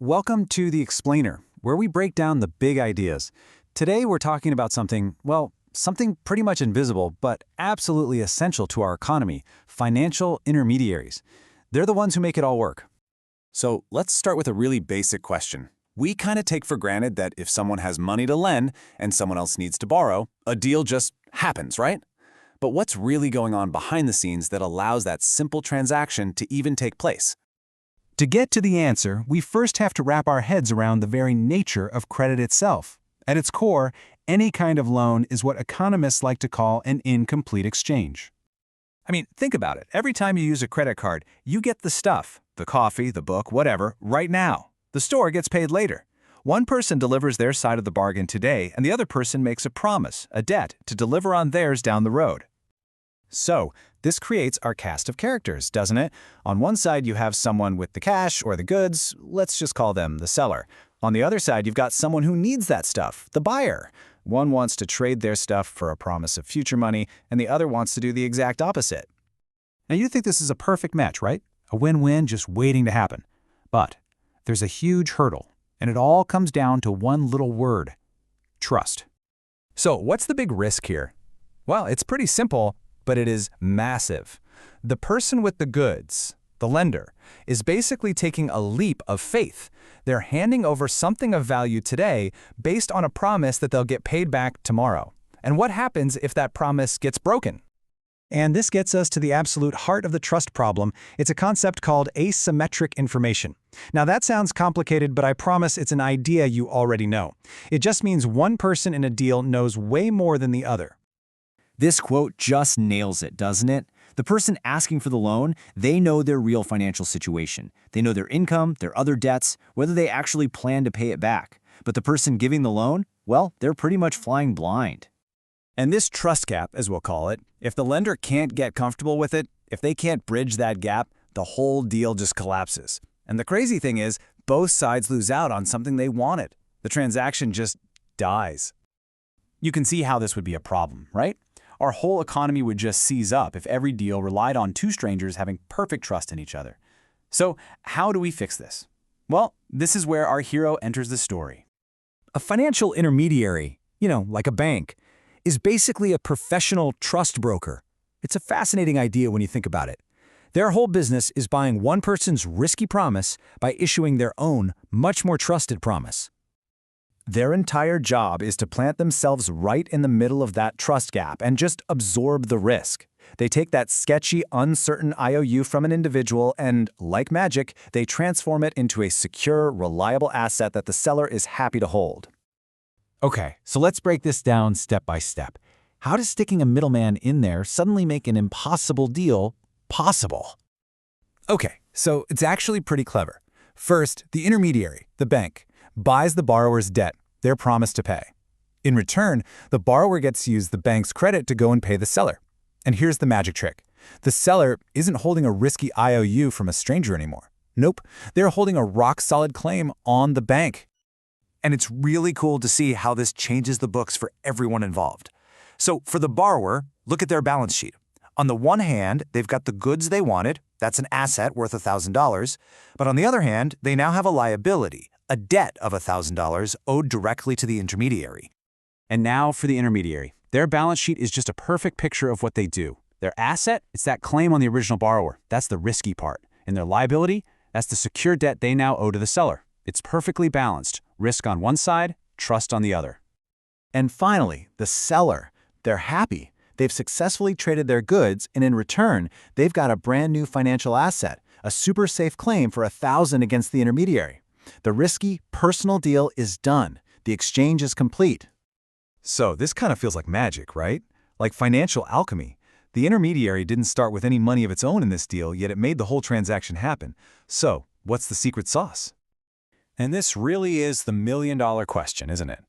Welcome to The Explainer, where we break down the big ideas. Today we're talking about something, well, something pretty much invisible, but absolutely essential to our economy: financial intermediaries. They're the ones who make it all work. So let's start with a really basic question. We kind of take for granted that if someone has money to lend and someone else needs to borrow, a deal just happens, right? But what's really going on behind the scenes that allows that simple transaction to even take place? To get to the answer, we first have to wrap our heads around the very nature of credit itself. At its core, any kind of loan is what economists like to call an incomplete exchange. I mean, think about it. Every time you use a credit card, you get the stuff, the coffee, the book, whatever, right now. The store gets paid later. One person delivers their side of the bargain today, and the other person makes a promise, a debt, to deliver on theirs down the road. So, this creates our cast of characters, doesn't it? On one side, you have someone with the cash or the goods, let's just call them the seller. On the other side, you've got someone who needs that stuff, the buyer. One wants to trade their stuff for a promise of future money, and the other wants to do the exact opposite. Now you think this is a perfect match, right? A win-win just waiting to happen. But there's a huge hurdle, and it all comes down to one little word: trust. So, what's the big risk here? Well, it's pretty simple, but it is massive. The person with the goods, the lender, is basically taking a leap of faith. They're handing over something of value today based on a promise that they'll get paid back tomorrow. And what happens if that promise gets broken? And this gets us to the absolute heart of the trust problem. It's a concept called asymmetric information. Now that sounds complicated, but I promise it's an idea you already know. It just means one person in a deal knows way more than the other. This quote just nails it, doesn't it? The person asking for the loan, they know their real financial situation. They know their income, their other debts, whether they actually plan to pay it back. But the person giving the loan, well, they're pretty much flying blind. And this trust gap, as we'll call it, if the lender can't get comfortable with it, if they can't bridge that gap, the whole deal just collapses. And the crazy thing is, both sides lose out on something they wanted. The transaction just dies. You can see how this would be a problem, right? Our whole economy would just seize up if every deal relied on two strangers having perfect trust in each other. So how do we fix this? Well, this is where our hero enters the story. A financial intermediary, like a bank, is basically a professional trust broker. It's a fascinating idea when you think about it. Their whole business is buying one person's risky promise by issuing their own, much more trusted promise. Their entire job is to plant themselves right in the middle of that trust gap and just absorb the risk. They take that sketchy, uncertain IOU from an individual and, like magic, they transform it into a secure, reliable asset that the seller is happy to hold. Okay, so let's break this down step by step. How does sticking a middleman in there suddenly make an impossible deal possible? Okay, so it's actually pretty clever. First, the intermediary, the bank, buys the borrower's debt, their promise to pay. In return, the borrower gets to use the bank's credit to go and pay the seller. And here's the magic trick. The seller isn't holding a risky IOU from a stranger anymore. Nope, they're holding a rock-solid claim on the bank. And it's really cool to see how this changes the books for everyone involved. So for the borrower, look at their balance sheet. On the one hand, they've got the goods they wanted. That's an asset worth $1,000. But on the other hand, they now have a liability, a debt of $1,000 owed directly to the intermediary. And now for the intermediary. Their balance sheet is just a perfect picture of what they do. Their asset, it's that claim on the original borrower. That's the risky part. And their liability, that's the secure debt they now owe to the seller. It's perfectly balanced. Risk on one side, trust on the other. And finally, the seller. They're happy. They've successfully traded their goods, and in return, they've got a brand new financial asset, a super safe claim for $1,000 against the intermediary. The risky, personal deal is done. The exchange is complete. So this kind of feels like magic, right? Like financial alchemy. The intermediary didn't start with any money of its own in this deal, yet it made the whole transaction happen. So, what's the secret sauce? And this really is the million-dollar question, isn't it?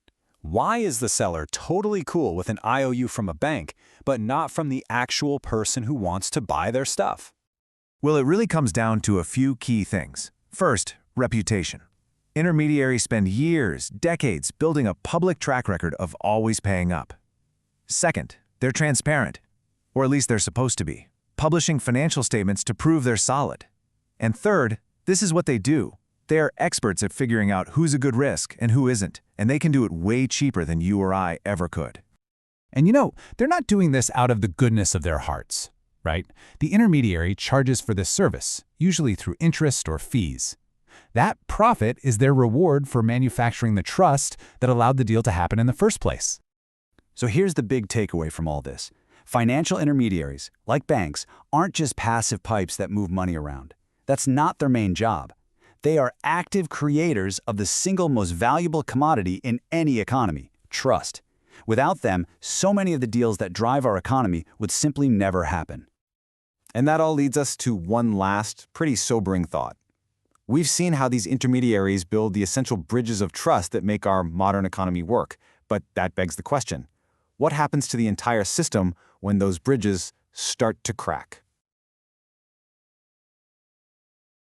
Why is the seller totally cool with an IOU from a bank, but not from the actual person who wants to buy their stuff? Well, it really comes down to a few key things. First, reputation. Intermediaries spend years, decades, building a public track record of always paying up. Second, they're transparent, or at least they're supposed to be, publishing financial statements to prove they're solid. And third, this is what they do. They are experts at figuring out who's a good risk and who isn't, and they can do it way cheaper than you or I ever could. And they're not doing this out of the goodness of their hearts, right? The intermediary charges for this service, usually through interest or fees. That profit is their reward for manufacturing the trust that allowed the deal to happen in the first place. So here's the big takeaway from all this. Financial intermediaries, like banks, aren't just passive pipes that move money around. That's not their main job. They are active creators of the single most valuable commodity in any economy, trust. Without them, so many of the deals that drive our economy would simply never happen. And that all leads us to one last, pretty sobering thought. We've seen how these intermediaries build the essential bridges of trust that make our modern economy work, but that begs the question. What happens to the entire system when those bridges start to crack?